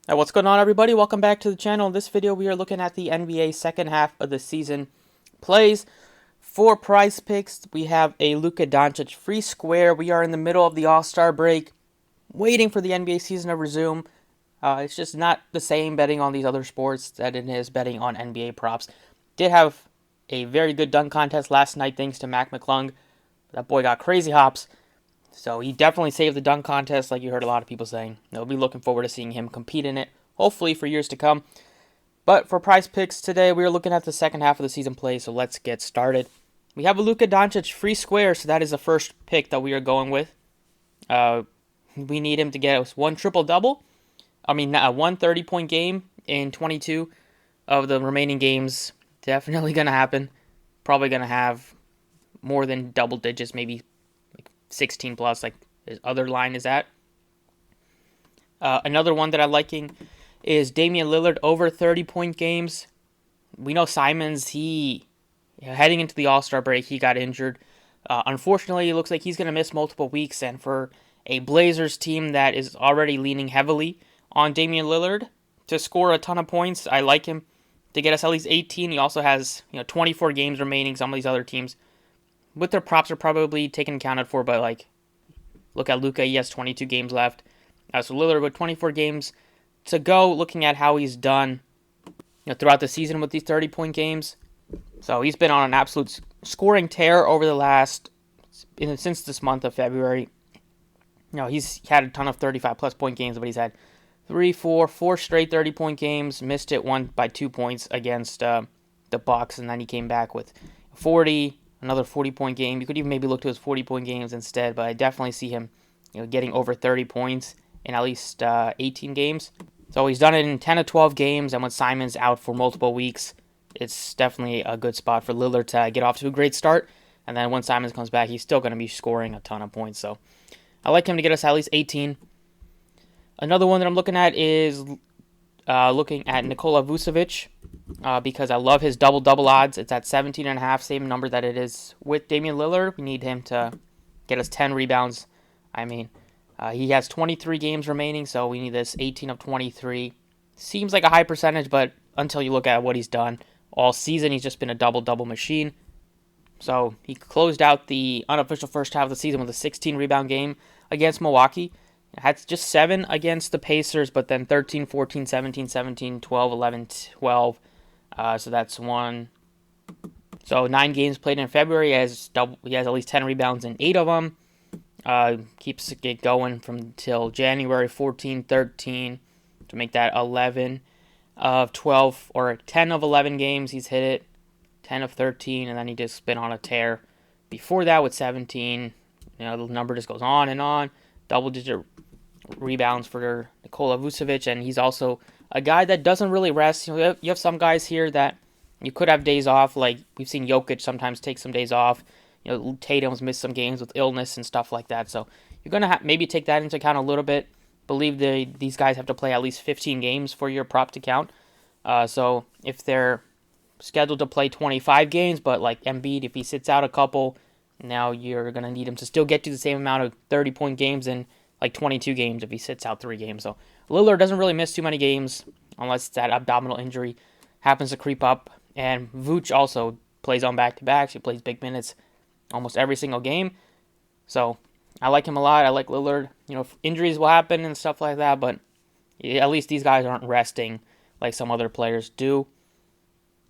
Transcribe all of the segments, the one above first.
Hey, what's going on, everybody? Welcome back to the channel. In this video, we are looking at the NBA second half of the season plays. For prize picks, we have a Luka Doncic free square. We are in the middle of the All-Star break, waiting for the NBA season to resume. It's just not the same betting on these other sports that it is betting on NBA props. Did have a very good dunk contest last night thanks to Mac McClung. That boy got crazy hops. So he definitely saved the dunk contest, like you heard a lot of people saying. They'll be looking forward to seeing him compete in it, hopefully for years to come. But for prize picks today, we are looking at the second half of the season play, so let's get started. We have a Luka Doncic free square, so that is the first pick that we are going with. We need him to get us one triple-double. One 30-point game in 22 of the remaining games. Definitely going to happen. Probably going to have more than double digits, maybe 16 plus, like his other line is at. Another one that I'm liking is Damian Lillard over 30-point games. We know Simmons, heading into the All-Star break, he got injured. Unfortunately, it looks like he's going to miss multiple weeks, and for a Blazers team that is already leaning heavily on Damian Lillard to score a ton of points, I like him to get us at least 18. He also has 24 games remaining. Some of these other teams with their props are probably taken accounted for, but like, look at Luka, he has 22 games left. So Lillard with 24 games to go, looking at how he's done throughout the season with these 30-point games. So he's been on an absolute scoring tear over since this month of February. He's had a ton of 35-plus point games, but he's had four straight 30-point games. Missed it one by 2 points against the Bucks, and then he came back with 40. Another 40-point game. You could even maybe look to his 40-point games instead, but I definitely see him, getting over 30 points in at least 18 games. So he's done it in 10 of 12 games, and when Simon's out for multiple weeks, it's definitely a good spot for Lillard to get off to a great start. And then when Simons comes back, he's still going to be scoring a ton of points. So I like him to get us at least 18. Another one that I'm looking at is looking at Nikola Vucevic. Because I love his double-double odds. It's at 17.5, same number that it is with Damian Lillard. We need him to get us 10 rebounds. He has 23 games remaining, so we need this 18 of 23. Seems like a high percentage, but until you look at what he's done all season, he's just been a double-double machine. So he closed out the unofficial first half of the season with a 16-rebound game against Milwaukee. Had just 7 against the Pacers, but then 13, 14, 17, 17, 12, 11, 12. So that's one. So 9 games played in February. He has at least 10 rebounds in 8 of them. Keeps it going from until January 14, 13 to make that 11 of 12 or 10 of 11 games. He's hit it, 10 of 13, and then he just been on a tear. Before that with 17, the number just goes on and on. Double-digit rebounds for Nikola Vucevic, and he's also a guy that doesn't really rest. You have some guys here that you could have days off, like we've seen Jokic sometimes take some days off. Tatum's missed some games with illness and stuff like that. So you're going to maybe take that into account a little bit. Believe these guys have to play at least 15 games for your prop to count. So if they're scheduled to play 25 games, but like Embiid, if he sits out a couple, now you're going to need him to still get to the same amount of 30-point games in like 22 games if he sits out 3 games. So Lillard doesn't really miss too many games unless that abdominal injury happens to creep up. And Vooch also plays on back-to-backs. He plays big minutes almost every single game. So I like him a lot. I like Lillard. Injuries will happen and stuff like that, but at least these guys aren't resting like some other players do.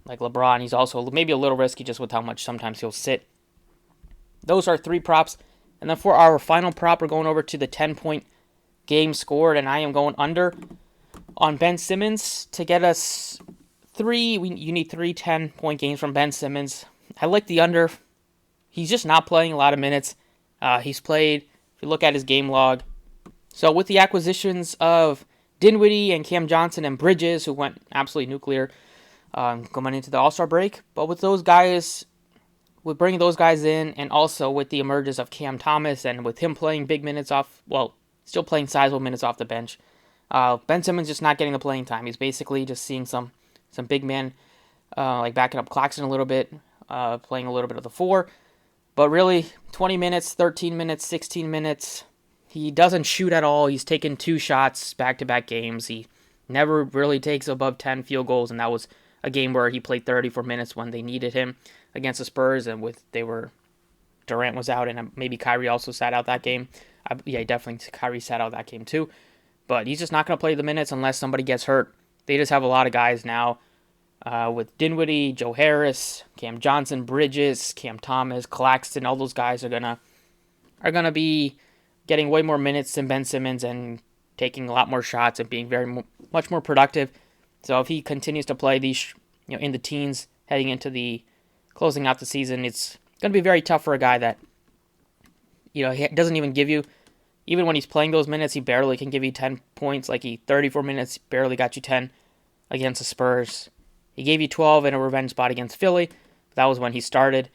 Like LeBron, he's also maybe a little risky just with how much sometimes he'll sit. Those are 3 props. And then for our final prop, we're going over to the 10-point game scored, and I am going under on Ben Simmons to get us 3. You need 3 10-point games from Ben Simmons. I like the under. He's just not playing a lot of minutes. He's played, if you look at his game log. So with the acquisitions of Dinwiddie and Cam Johnson and Bridges, who went absolutely nuclear going into the All-Star break, but with those guys, with bringing those guys in, and also with the emergence of Cam Thomas, and with him playing big minutes still playing sizable minutes off the bench, Ben Simmons just not getting the playing time. He's basically just seeing some big men like backing up Claxton a little bit, playing a little bit of the 4. But really, 20 minutes, 13 minutes, 16 minutes, he doesn't shoot at all. He's taken 2 shots back-to-back games. He Never really takes above 10 field goals, and that was a game where he played 34 minutes when they needed him against the Spurs, and Durant was out, and maybe Kyrie also sat out that game. Yeah, definitely Kyrie sat out that game too. But he's just not going to play the minutes unless somebody gets hurt. They just have a lot of guys now with Dinwiddie, Joe Harris, Cam Johnson, Bridges, Cam Thomas, Claxton. All those guys are gonna be getting way more minutes than Ben Simmons and taking a lot more shots and being much more productive. So if he continues to play these, in the teens heading into the closing out the season, it's going to be very tough for a guy that, he doesn't even give you, even when he's playing those minutes, he barely can give you 10 points. Like 34 minutes, barely got you 10 against the Spurs. He gave you 12 in a revenge spot against Philly. That was when he started.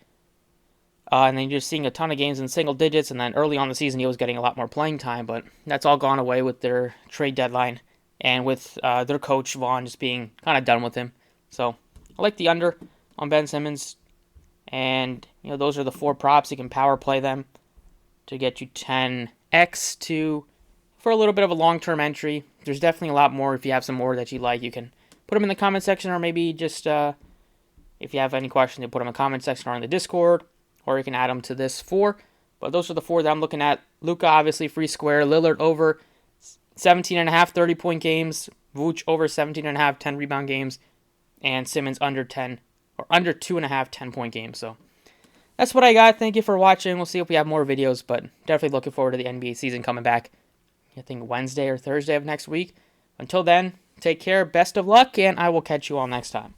And then you're seeing a ton of games in single digits, and then early on in the season he was getting a lot more playing time, but that's all gone away with their trade deadline and with their coach Vaughn just being kind of done with him. So I like the under on Ben Simmons, and those are the 4 props. You can power play them to get you 10x for a little bit of a long-term entry. There's definitely a lot more. If you have some more that you like, you can put them in the comment section, or maybe just if you have any questions, you put them in the comment section or in the Discord, or you can add them to this 4. But those are the 4 that I'm looking at. Luka, obviously, free square. Lillard over 17.5 30-point games. Vooch over 17.5 10-rebound games. And Simmons under 10, or under 2.5 10-point games. So that's what I got. Thank you for watching. We'll see if we have more videos, but definitely looking forward to the NBA season coming back, I think Wednesday or Thursday of next week. Until then, take care, best of luck, and I will catch you all next time.